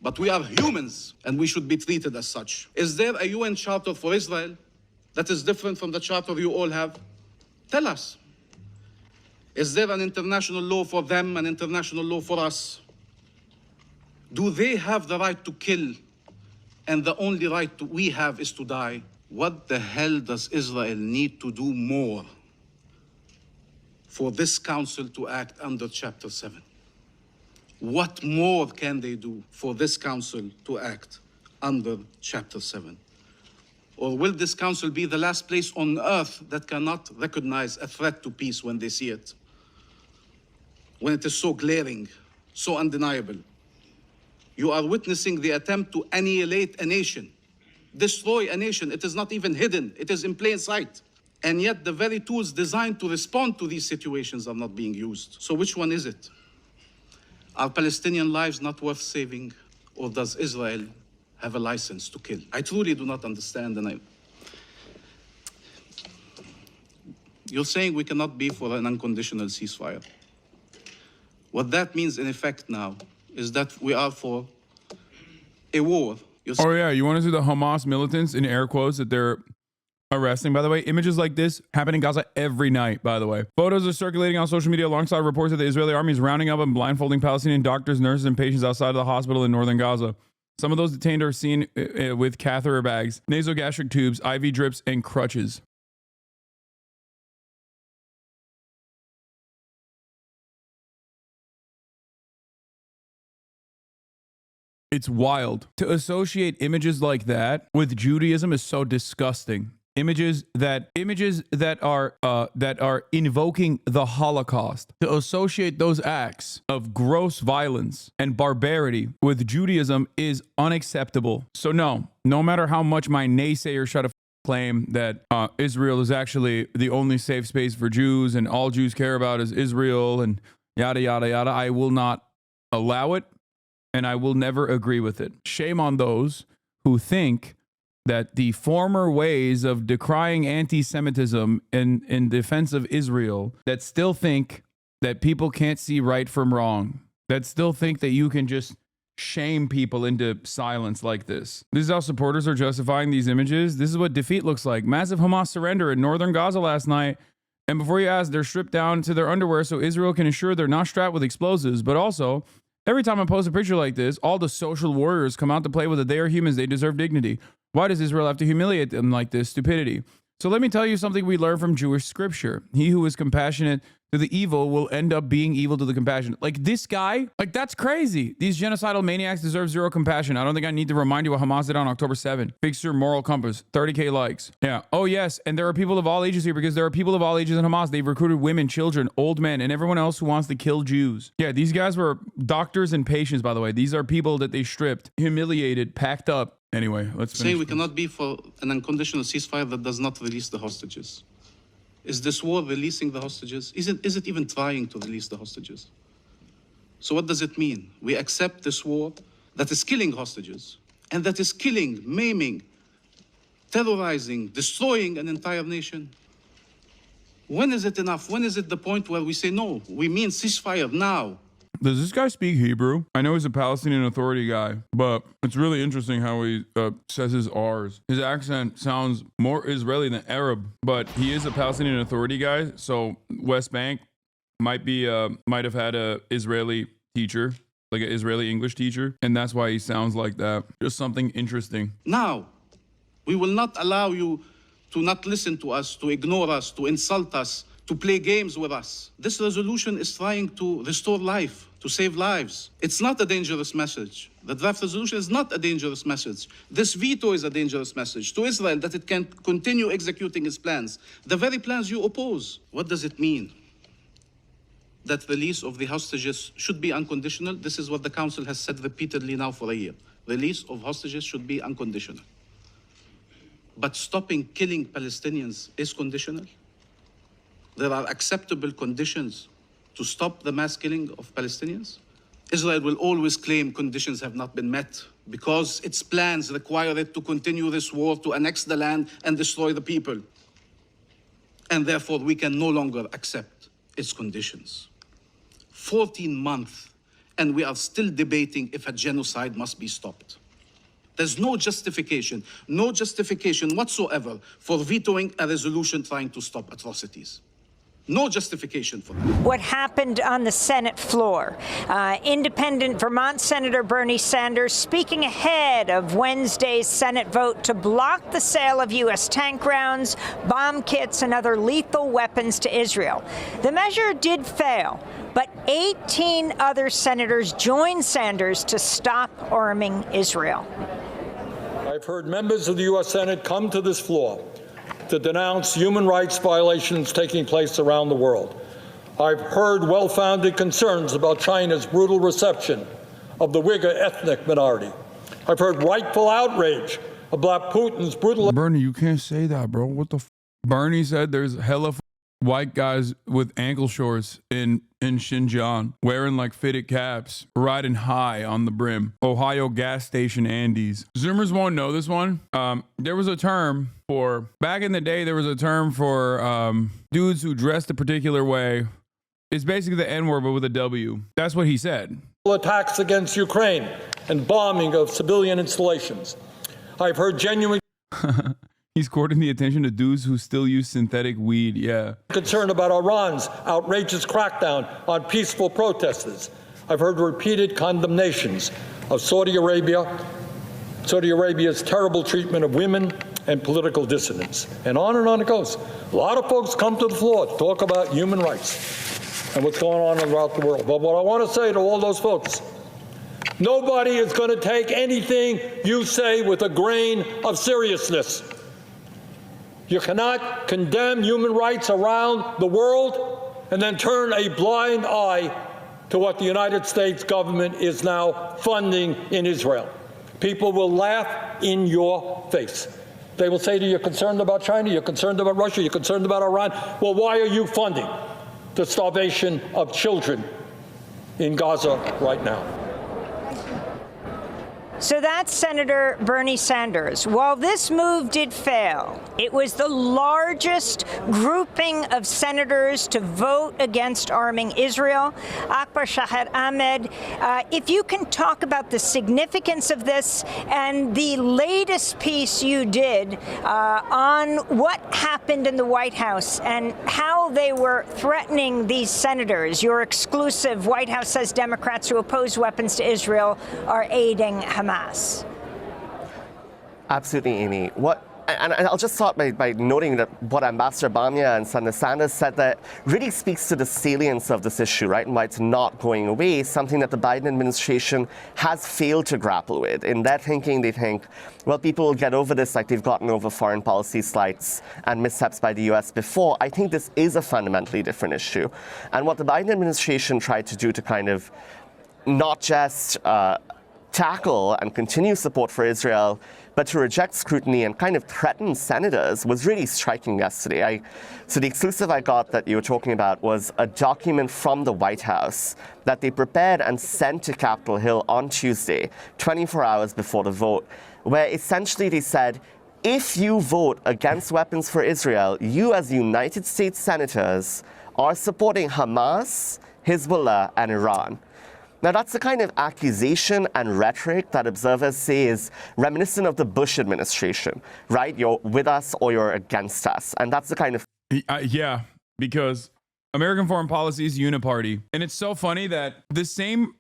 but we are humans and we should be treated as such. Is there a UN charter for Israel that is different from the charter you all have? Tell us. Is there an international law for them, an international law for us? Do they have the right to kill and the only right we have is to die? What the hell does Israel need to do more for this council to act under Chapter 7? What more can they do for this council to act under Chapter 7? Or will this council be the last place on earth that cannot recognize a threat to peace when they see it? When it is so glaring, so undeniable? You are witnessing the attempt to annihilate a nation, destroy a nation. It is not even hidden, it is in plain sight. And yet the very tools designed to respond to these situations are not being used. So which one is it? Are Palestinian lives not worth saving, or does Israel have a license to kill? I truly do not understand, and you're saying we cannot be for an unconditional ceasefire. What that means in effect now is that we are for a war. Oh yeah, you want to see the Hamas militants in air quotes that they're arresting, by the way? Images like this happen in Gaza every night, by the way. Photos are circulating on social media alongside reports that the Israeli army is rounding up and blindfolding Palestinian doctors, nurses, and patients outside of the hospital in northern Gaza. Some of those detained are seen with catheter bags, nasogastric tubes, IV drips, and crutches. It's wild. To associate images like that with Judaism is so disgusting. Images that are invoking the Holocaust. To associate those acts of gross violence and barbarity with Judaism is unacceptable. So no matter how much my naysayers try to claim that Israel is actually the only safe space for Jews and all Jews care about is Israel and yada yada yada, I will not allow it. And I will never agree with it. Shame on those who think that the former ways of decrying anti-Semitism in defense of Israel, that still think that people can't see right from wrong, that still think that you can just shame people into silence like this. This is how supporters are justifying these images. This is what defeat looks like. Massive Hamas surrender in northern Gaza last night. And before you ask, they're stripped down to their underwear so Israel can ensure they're not strapped with explosives, but also every time I post a picture like this, all the social warriors come out to play with it. They are humans. They deserve dignity. Why does Israel have to humiliate them like this? Stupidity. So let me tell you something we learn from Jewish scripture. He who is compassionate to the evil will end up being evil to the compassionate. Like this guy, like that's crazy. These genocidal maniacs deserve zero compassion. I don't think I need to remind you what Hamas did on October 7th. Fix your moral compass. 30K likes. Yeah. Oh yes. And there are people of all ages here because there are people of all ages in Hamas. They've recruited women, children, old men, and everyone else who wants to kill Jews. Yeah. These guys were doctors and patients, by the way. These are people that they stripped, humiliated, packed up. Anyway, let's finish. Saying we cannot be for an unconditional ceasefire that does not release the hostages. Is this war releasing the hostages? Is it even trying to release the hostages? So what does it mean? We accept this war that is killing hostages and that is killing, maiming, terrorizing, destroying an entire nation. When is it enough? When is it the point where we say, no, we mean ceasefire now? Does this guy speak Hebrew? I know he's a Palestinian Authority guy, but it's really interesting how he says his R's. His accent sounds more Israeli than Arab, but he is a Palestinian Authority guy, so West Bank might have had a Israeli teacher, like an Israeli English teacher, and that's why he sounds like that. Just something interesting. Now, we will not allow you to not listen to us, to ignore us, to insult us, to play games with us. This resolution is trying to restore life, to save lives. It's not a dangerous message. The draft resolution is not a dangerous message. This veto is a dangerous message to Israel that it can continue executing its plans, the very plans you oppose. What does it mean? That release of the hostages should be unconditional? This is what the Council has said repeatedly now for a year. Release of hostages should be unconditional. But stopping killing Palestinians is conditional? There are acceptable conditions to stop the mass killing of Palestinians? Israel will always claim conditions have not been met because its plans require it to continue this war, to annex the land and destroy the people. And therefore, we can no longer accept its conditions. 14 months, and we are still debating if a genocide must be stopped. There's no justification whatsoever for vetoing a resolution trying to stop atrocities. No justification for that. What happened on the Senate floor. Independent Vermont Senator Bernie Sanders speaking ahead of Wednesday's Senate vote to block the sale of U.S. tank rounds, bomb kits, and other lethal weapons to Israel. The measure did fail, but 18 other senators joined Sanders to stop arming Israel. I've heard members of the U.S. Senate come to this floor to denounce human rights violations taking place around the world. I've heard well-founded concerns about China's brutal reception of the Uyghur ethnic minority. I've heard rightful outrage about Putin's brutal... Bernie, you can't say that, bro. What the f? Bernie said there's hella white guys with ankle shorts in Xinjiang wearing like fitted caps, riding high on the brim. Ohio gas station Andes. Zoomers won't know this one. There was a term for, back in the day, there was a term for dudes who dressed a particular way. It's basically the N-word, but with a W. That's what he said. Attacks against Ukraine and bombing of civilian installations. I've heard genuine... He's courting the attention of dudes who still use synthetic weed, yeah. Concern about Iran's outrageous crackdown on peaceful protesters. I've heard repeated condemnations of Saudi Arabia's terrible treatment of women and political dissidents. And on it goes. A lot of folks come to the floor to talk about human rights and what's going on throughout the world. But what I want to say to all those folks, nobody is going to take anything you say with a grain of seriousness. You cannot condemn human rights around the world and then turn a blind eye to what the United States government is now funding in Israel. People will laugh in your face. They will say to you, you're concerned about China, you're concerned about Russia, you're concerned about Iran. Well, why are you funding the starvation of children in Gaza right now? So that's Senator Bernie Sanders. While this move did fail, it was the largest grouping of senators to vote against arming Israel. Akbar Shahid Ahmed, if you can talk about the significance of this and the latest piece you did on what happened in the White House and how they were threatening these senators. Your exclusive White House says Democrats who oppose weapons to Israel are aiding Hamas. Absolutely, Amy. And I'll just start by noting that what Ambassador Bamya and Senator Sanders said that really speaks to the salience of this issue, right, and why it's not going away, something that the Biden administration has failed to grapple with. In their thinking, they think, well, people will get over this like they've gotten over foreign policy slights and missteps by the U.S. before. I think this is a fundamentally different issue. And what the Biden administration tried to do to kind of not just tackle and continue support for Israel, but to reject scrutiny and kind of threaten senators was really striking yesterday. So the exclusive I got that you were talking about was a document from the White House that they prepared and sent to Capitol Hill on Tuesday, 24 hours before the vote, where essentially they said, if you vote against weapons for Israel, you as United States senators are supporting Hamas, Hezbollah, and Iran. Now, that's the kind of accusation and rhetoric that observers say is reminiscent of the Bush administration, right? You're with us or you're against us. And that's the kind of... Yeah, because American foreign policy is uniparty. And it's so funny that the same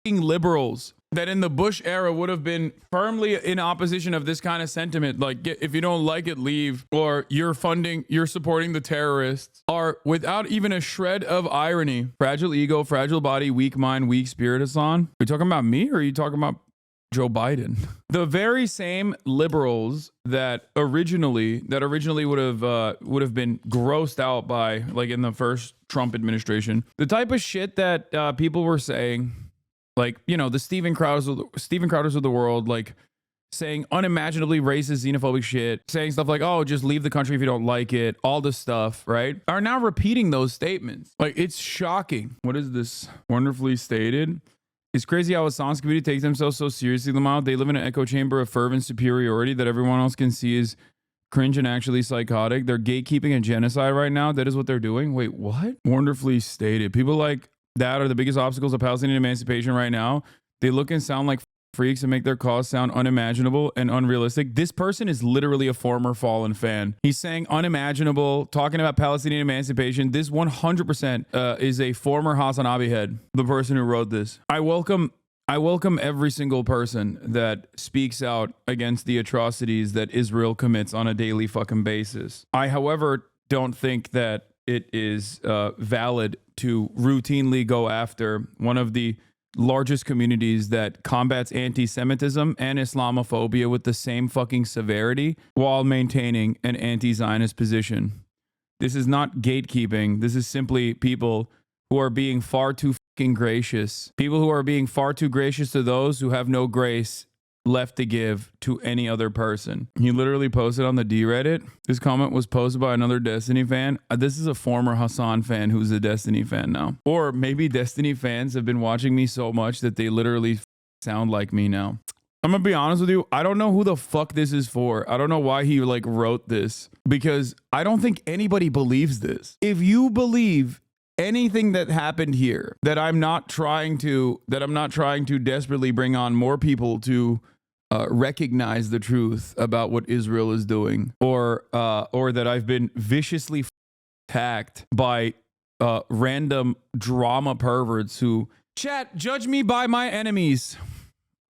liberals that in the Bush era would have been firmly in opposition of this kind of sentiment, like if you don't like it, leave, or you're supporting the terrorists, are without even a shred of irony. Fragile ego, fragile body, weak mind, weak spirit, Hasan. Are you talking about me or are you talking about Joe Biden? The very same liberals that originally would have been grossed out by, like in the first Trump administration, the type of shit that people were saying, like, you know, the Steven Crowders of the world, like saying unimaginably racist, xenophobic shit, saying stuff like, oh, just leave the country if you don't like it, all this stuff, right? Are now repeating those statements. Like, it's shocking. What is this? Wonderfully stated. It's crazy how Hasan's community takes themselves so seriously, Lamau. They live in an echo chamber of fervent superiority that everyone else can see is cringe and actually psychotic. They're gatekeeping and genocide right now. That is what they're doing. Wait, what? Wonderfully stated. People like that are the biggest obstacles of Palestinian emancipation right now. They look and sound like freaks and make their cause sound unimaginable and unrealistic. This person is literally a former Fallen fan. He's saying unimaginable, talking about Palestinian emancipation. This 100% is a former HasanAbi head, the person who wrote this. I welcome every single person that speaks out against the atrocities that Israel commits on a daily fucking basis. I, however, don't think that it is valid to routinely go after one of the largest communities that combats anti-Semitism and Islamophobia with the same fucking severity while maintaining an anti-Zionist position. This is not gatekeeping. This is simply people who are being far too fucking gracious. People who are being far too gracious to those who have no grace left to give to any other person. He literally posted on the D-Reddit. This comment was posted by another Destiny fan. This is a former Hasan fan who's a Destiny fan now. Or maybe Destiny fans have been watching me so much that they literally sound like me now. I'm gonna be honest with you. I don't know who the fuck this is for. I don't know why he like wrote this, because I don't think anybody believes this. If you believe anything that happened here, that I'm not trying to desperately bring on more people to recognize the truth about what Israel is doing, or that I've been viciously attacked by random drama perverts who judge me by my enemies.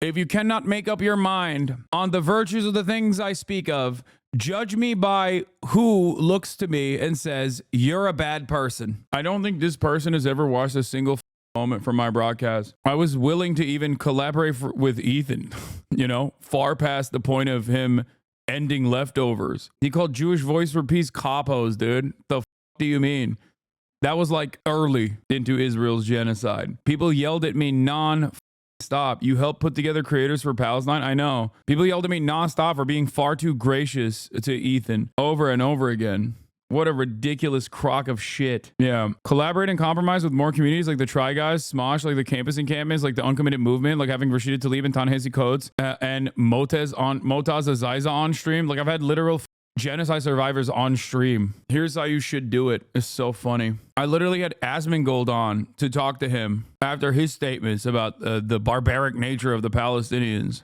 If you cannot make up your mind on the virtues of the things I speak of, judge me by who looks to me and says, you're a bad person. I don't think this person has ever watched a single moment from my broadcast. I was willing to even collaborate with Ethan, far past the point of him ending leftovers. He called Jewish Voice for Peace capos, dude. The do you mean? That was like early into Israel's genocide. People yelled at me non-stop. You helped put together Creators for Palestine? I know. People yelled at me non-stop for being far too gracious to Ethan over and over again. What a ridiculous crock of shit. Yeah. Collaborate and compromise with more communities like the Try Guys, Smosh, like the Campus Encampments, like the Uncommitted Movement, like having Rashida Tlaib and Ta-Nehisi Coates and Motaz Aziza on stream. Like I've had literal genocide survivors on stream. Here's how you should do it. It's so funny. I literally had Asmongold on to talk to him after his statements about the barbaric nature of the Palestinians.